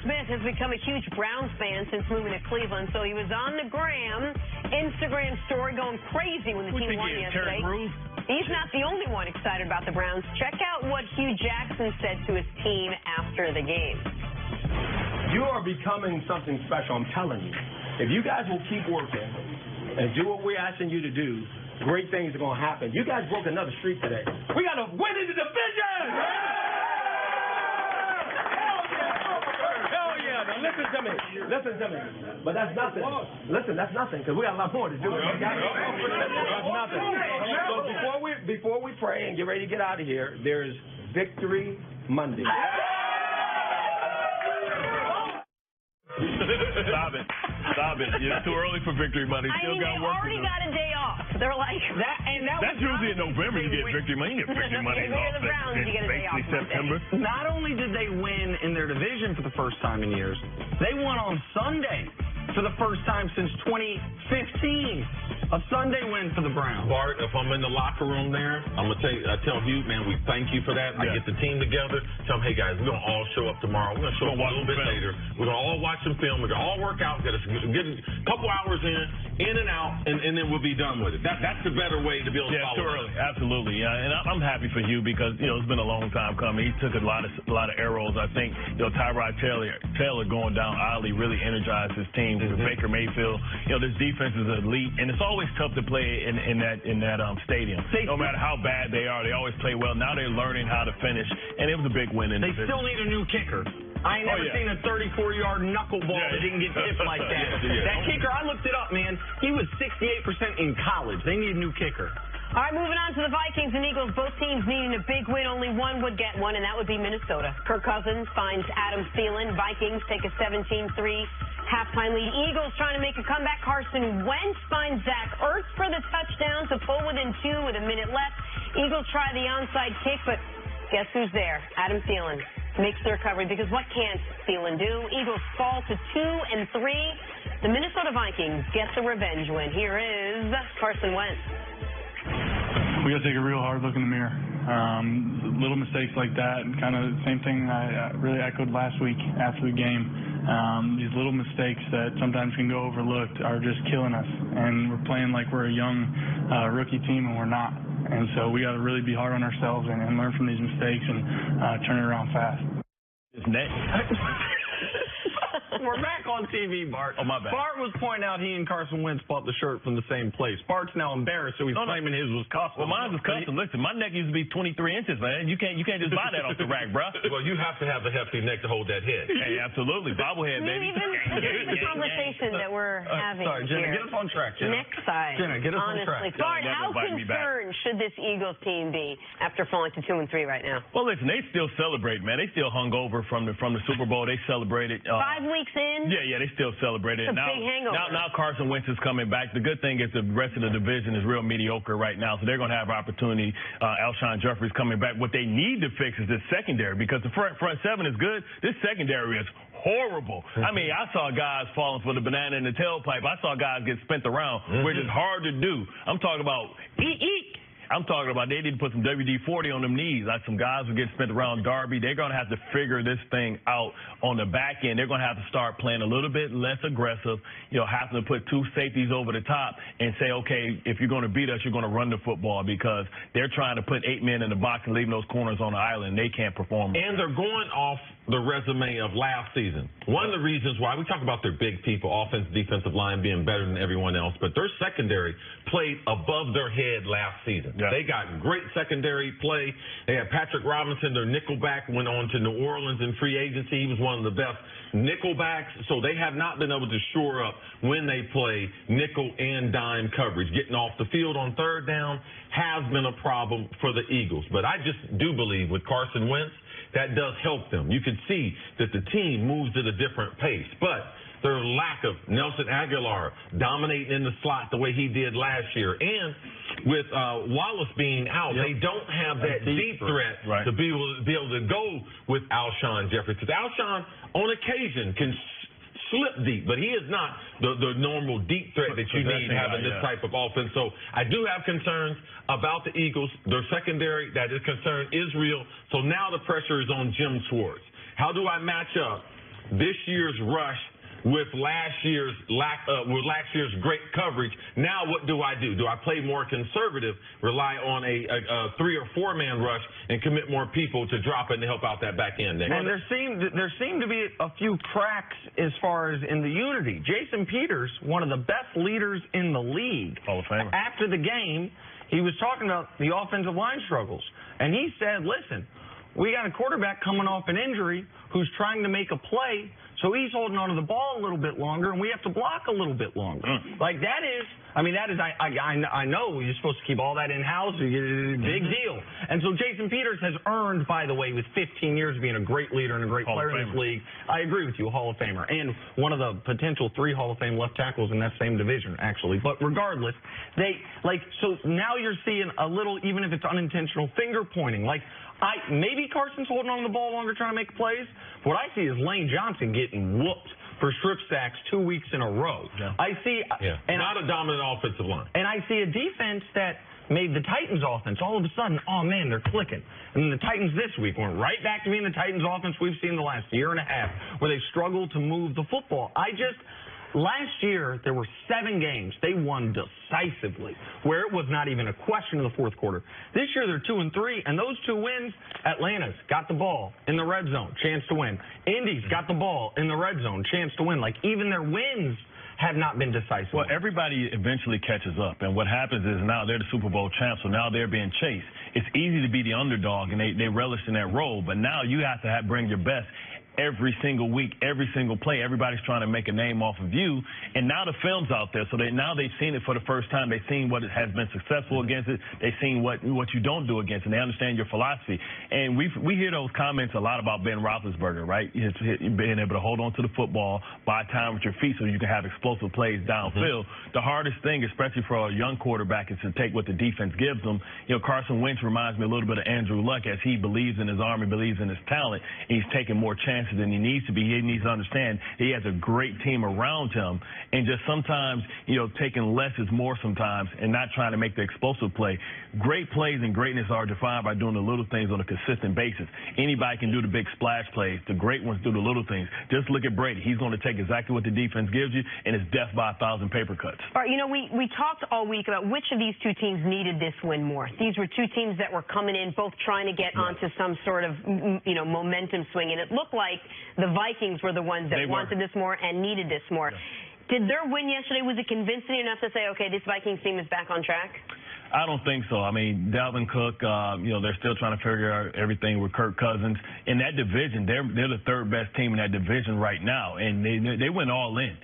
Smith has become a huge Browns fan since moving to Cleveland, so he was on the Instagram story going crazy when the team won yesterday. He's not the only one excited about the Browns. Check out what Hugh Jackson said to his team after the game. You are becoming something special, I'm telling you. If you guys will keep working and do what we're asking you to do, great things are going to happen. You guys broke another streak today. We got to win in the division! Hell yeah! Now listen to me. But that's nothing. Listen, that's nothing, because we got a lot more to do. That's nothing. So before we pray and get ready to get out of here, there's Victory Monday. Stop it. It's too early for Victory Monday. They already got a day off. They're like that's usually in November you get Victory Money. You get Victory Money off. The Browns, you get a day off. September. Not only did they win in their division for the first time in years, they won on Sunday for the first time since 2015. A Sunday win for the Browns. Bart, if I'm in the locker room there, I'm going to tell Hugh, man, we thank you for that. I get the team together, tell them, hey, guys, we're going to all show up tomorrow. We're going to show up a little bit later. We're going to all watch some film. We're going to all work out, get a couple hours in and out, and then we'll be done with it. That's the better way to be able to follow. Too early. Absolutely. And I'm happy for Hugh because, it's been a long time coming. He took a lot of arrows. I think, Tyrod Taylor going down early really energized his team. With Baker Mayfield, this defense is elite, and it's always tough to play in that stadium. No matter how bad they are, they always play well. Now they're learning how to finish, and it was a big win. They still need a new kicker. I ain't never seen a 34-yard knuckleball that didn't get tipped like that. That kicker, I looked it up, man. He was 68% in college. They need a new kicker. All right, moving on to the Vikings and Eagles. Both teams needing a big win. Only one would get one, and that would be Minnesota. Kirk Cousins finds Adam Thielen. Vikings take a 17-3 halftime lead. Eagles trying to make a comeback. Carson Wentz finds Zach Ertz for the touchdown to pull within 2 with a minute left. Eagles try the onside kick, but guess who's there? Adam Thielen makes the recovery because what can't Thielen do? Eagles fall to 2-3. The Minnesota Vikings get the revenge win. Here is Carson Wentz. We got to take a real hard look in the mirror. Little mistakes like that, and kind of the same thing I really echoed last week after the game. These little mistakes that sometimes can go overlooked are just killing us, and we're playing like we're a young rookie team, and we're not. And so we got to really be hard on ourselves and learn from these mistakes and turn it around fast. We're back on TV, Bart. Oh, my bad. Bart was pointing out he and Carson Wentz bought the shirt from the same place. Bart's now embarrassed, so he's claiming his was custom. Well, mine was custom. Listen, my neck used to be 23 inches, man. You can't just buy that off the rack, bro. Well, you have to have a hefty neck to hold that head. Hey, absolutely. Bobblehead, baby. This is the conversation that we're having sorry, Jenna, here. get us on track, Jenna. Next side. Jenna, get us on track. Bart, how concerned should this Eagles team be after falling to 2-3 right now? Well, listen, they still celebrate, man. They still hung over from the Super Bowl. They celebrated. 5 weeks in? Yeah, they still celebrated. It's a big hangover. Now Carson Wentz is coming back. The good thing is the rest of the division is real mediocre right now, so they're going to have opportunity. Alshon Jeffrey's coming back. What they need to fix is this secondary because the front seven is good. This secondary is horrible. I mean, I saw guys falling for the banana in the tailpipe. I saw guys get spent around, which is hard to do. I'm talking about eek. I'm talking about they need to put some WD-40 on them knees. Like some guys will get spent around Darby. They're going to have to figure this thing out on the back end. They're going to have to start playing a little bit less aggressive, having to put 2 safeties over the top and say, okay, if you're going to beat us, you're going to run the football because they're trying to put 8 men in the box and leaving those corners on the island. They can't perform. And they're going off the resume of last season. One of the reasons why we talk about their big people, offensive, defensive line being better than everyone else, but their secondary played above their head last season. Yeah. They got great secondary play. They had Patrick Robinson, their nickelback, went on to New Orleans in free agency. He was one of the best nickelbacks, so they have not been able to shore up when they play nickel and dime coverage. Getting off the field on third down has been a problem for the Eagles. But I just do believe with Carson Wentz, that does help them. You can see that the team moves at a different pace. But their lack of Nelson Aguilar dominating in the slot the way he did last year, and with Wallace being out, they don't have that deep threat to be able to go with Alshon Jeffrey. Because Alshon, on occasion, can slip deep, but he is not the normal deep threat that you need having this type of offense. So I do have concerns about the Eagles. Their secondary, that is concerned, is real. So now the pressure is on Jim Schwartz. How do I match up this year's rush with last year's great coverage. Now what do I do? Do I play more conservative, rely on a 3 or 4 man rush, and commit more people to drop in to help out that back end? Nick? And there seemed to be a few cracks as far as in the unity. Jason Peters, one of the best leaders in the league, Hall of Famer. After the game, he was talking about the offensive line struggles, and he said, "Listen, we got a quarterback coming off an injury who's trying to make a play, so he's holding onto the ball a little bit longer, and we have to block a little bit longer." Like that is, I know you're supposed to keep all that in-house. Big deal. And so Jason Peters has earned, by the way, with 15 years of being a great leader and a great player in this league. I agree with you, Hall of Famer, and one of the potential 3 Hall of Fame left tackles in that same division, actually. But regardless, so now you're seeing a little, even if it's unintentional, finger pointing. Maybe Carson's holding on to the ball longer trying to make plays. What I see is Lane Johnson getting whooped for strip sacks 2 weeks in a row. Yeah. And not a dominant offensive line. And I see a defense that made the Titans offense all of a sudden, oh man, they're clicking. And then the Titans this week went right back to being the Titans offense we've seen the last year and a half, where they struggled to move the football. Last year, there were 7 games they won decisively, where it was not even a question in the fourth quarter. This year, they're 2-3, and those 2 wins, Atlanta's got the ball in the red zone, chance to win. Indy's got the ball in the red zone, chance to win. Even their wins have not been decisive. Well, everybody eventually catches up, and what happens is now they're the Super Bowl champs, so now they're being chased. It's easy to be the underdog, and they relish in that role, but now you have to bring your best every single week, every single play. Everybody's trying to make a name off of you, and now the film's out there, so now they've seen it for the first time. They've seen what has been successful against it. They've seen what you don't do against it. They understand your philosophy, and we hear those comments a lot about Ben Roethlisberger, right? Being able to hold on to the football, buy time with your feet so you can have explosive plays downfield. The hardest thing, especially for a young quarterback, is to take what the defense gives them. Carson Wentz reminds me a little bit of Andrew Luck, as he believes in his arm and believes in his talent, and he's taking more chances than he needs to be. He needs to understand he has a great team around him, and just sometimes, taking less is more sometimes, and not trying to make the explosive play. Great plays and greatness are defined by doing the little things on a consistent basis. Anybody can do the big splash plays. The great ones do the little things. Just look at Brady. He's going to take exactly what the defense gives you, and it's death by 1,000 paper cuts. All right, we talked all week about which of these 2 teams needed this win more. These were 2 teams that were coming in, both trying to get onto some sort of, momentum swing, and it looked like the Vikings were the ones that wanted this more and needed this more. Yeah. Did their win yesterday, was it convincing enough to say, okay, this Vikings team is back on track? I don't think so. I mean, Dalvin Cook, they're still trying to figure out everything with Kirk Cousins. In that division, they're the 3rd best team in that division right now, and they went all in.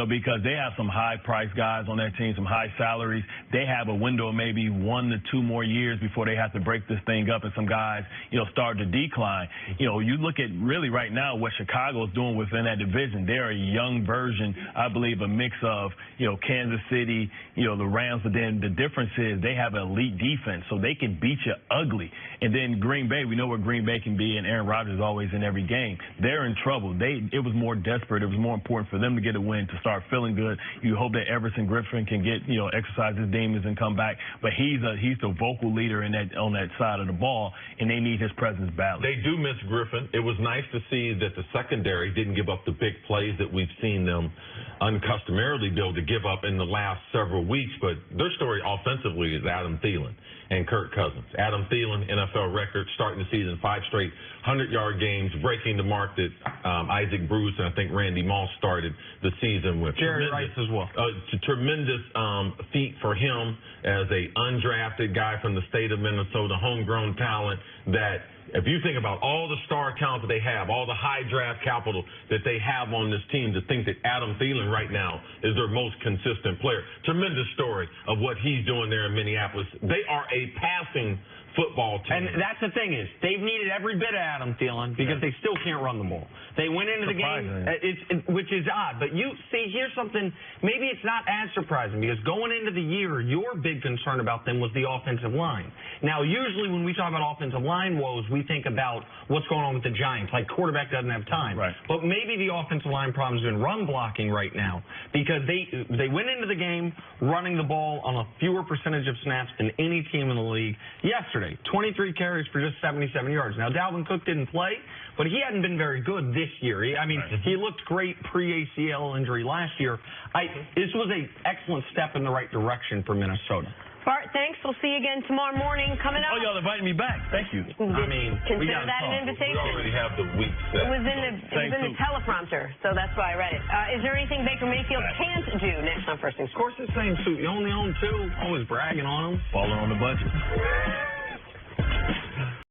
Because they have some high-priced guys on that team, some high salaries. They have a window of maybe 1 to 2 more years before they have to break this thing up, and some guys, start to decline. You look at really right now what Chicago is doing within that division. They're a young version, I believe, a mix of, Kansas City, the Rams, but then the difference is they have an elite defense, so they can beat you ugly. And then Green Bay, we know where Green Bay can be, and Aaron Rodgers is always in every game. They're in trouble. It was more desperate. It was more important for them to get a win, to start feeling good. You hope that Everson Griffin can get, exercise his demons and come back. But he's the vocal leader on that side of the ball, and they need his presence badly. They do miss Griffin. It was nice to see that the secondary didn't give up the big plays that we've seen them uncustomarily be able to give up in the last several weeks. But their story offensively is Adam Thielen and Kirk Cousins. Adam Thielen, NFL record, starting the season 5 straight 100-yard games, breaking the mark that Isaac Bruce and I think Randy Moss started the season with. Jerry Rice as well. It's a tremendous feat for him as a undrafted guy from the state of Minnesota, homegrown talent that, if you think about all the star talent that they have, all the high draft capital that they have on this team, to think that Adam Thielen right now is their most consistent player. Tremendous story of what he's doing there in Minneapolis. They are a passing football team. And that's the thing is, they've needed every bit of Adam Thielen because they still can't run the ball. They went into the game, which is odd. But you see, here's something, maybe it's not as surprising, because going into the year, your big concern about them was the offensive line. Now, usually when we talk about offensive line woes, we think about what's going on with the Giants, like quarterback doesn't have time. Right. But maybe the offensive line problem has been run blocking right now, because they went into the game running the ball on a fewer percentage of snaps than any team in the league yesterday. 23 carries for just 77 yards. Now, Dalvin Cook didn't play, but he hadn't been very good this this year. I mean, he looked great pre-ACL injury last year. This was an excellent step in the right direction for Minnesota. Bart, thanks. We'll see you again tomorrow morning. Coming up. Oh, y'all inviting me back. Thank you. I mean, we consider gotta that talk. an invitation. We already have the week set. It was in the teleprompter, so that's why I read it. Is there anything Baker Mayfield can't do next on First Things? Of course, the same suit. You only own 2. Always bragging on them. Falling on the budget.